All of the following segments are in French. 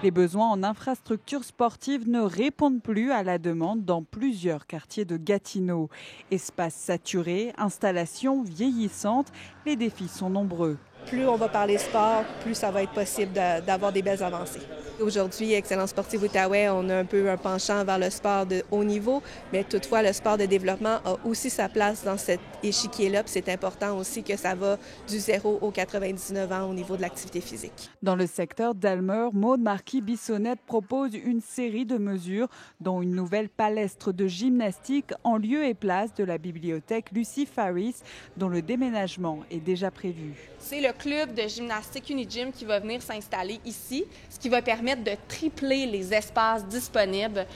Les besoins en infrastructures sportives ne répondent plus à la demande dans plusieurs quartiers de Gatineau. Espaces saturés, installations vieillissantes, les défis sont nombreux. Plus on va parler sport, plus ça va être possible d'avoir des belles avancées. Aujourd'hui, Excellence sportive Outaouais, on a un peu un penchant vers le sport de haut niveau, mais toutefois, le sport de développement a aussi sa place dans cet échiquier-là. Puis c'est important aussi que ça va du 0 aux 99 ans au niveau de l'activité physique. Dans le secteur d'Almer, Maude Marquis-Bissonnette propose une série de mesures, dont une nouvelle palestre de gymnastique en lieu et place de la bibliothèque Lucy Faris, dont le déménagement est déjà prévu. C'est le club de gymnastique Unigym qui va venir s'installer ici, ce qui va permettre de tripler les espaces disponibles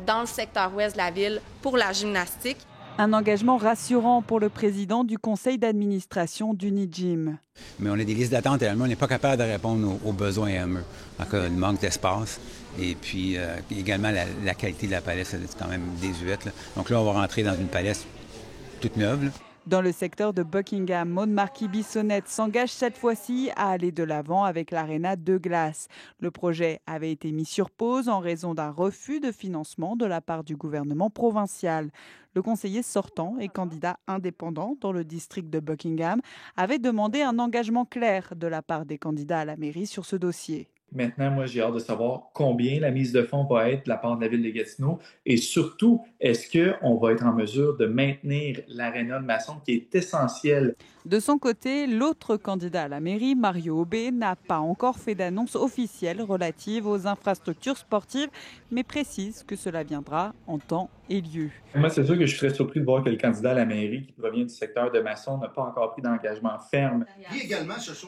dans le secteur ouest de la ville pour la gymnastique. Un engagement rassurant pour le président du conseil d'administration d'Unigym. Mais on a des listes d'attente et on n'est pas capable de répondre aux besoins à eux. Donc, il manque d'espace. Et puis, également, la qualité de la palette, c'est quand même désuète, là. Donc là, on va rentrer dans une palette toute neuve, là. Dans le secteur de Buckingham, Maude Marquis-Bissonnette s'engage cette fois-ci à aller de l'avant avec l'aréna de glace. Le projet avait été mis sur pause en raison d'un refus de financement de la part du gouvernement provincial. Le conseiller sortant et candidat indépendant dans le district de Buckingham avait demandé un engagement clair de la part des candidats à la mairie sur ce dossier. Maintenant, moi, j'ai hâte de savoir combien la mise de fonds va être de la part de la Ville de Gatineau et surtout, est-ce qu'on va être en mesure de maintenir l'aréna de Masson qui est essentielle. De son côté, l'autre candidat à la mairie, Mario Aubé, n'a pas encore fait d'annonce officielle relative aux infrastructures sportives, mais précise que cela viendra en temps et lieu. Moi, c'est sûr que je suis très surpris de voir que le candidat à la mairie qui provient du secteur de Masson n'a pas encore pris d'engagement ferme.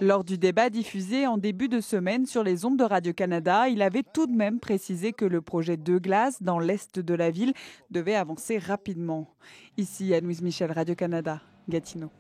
Lors du débat diffusé en début de semaine sur les ondes de Radio-Canada, il avait tout de même précisé que le projet de glace dans l'est de la ville devait avancer rapidement. Ici, Anne-Louise Michel, Radio-Canada, Gatineau.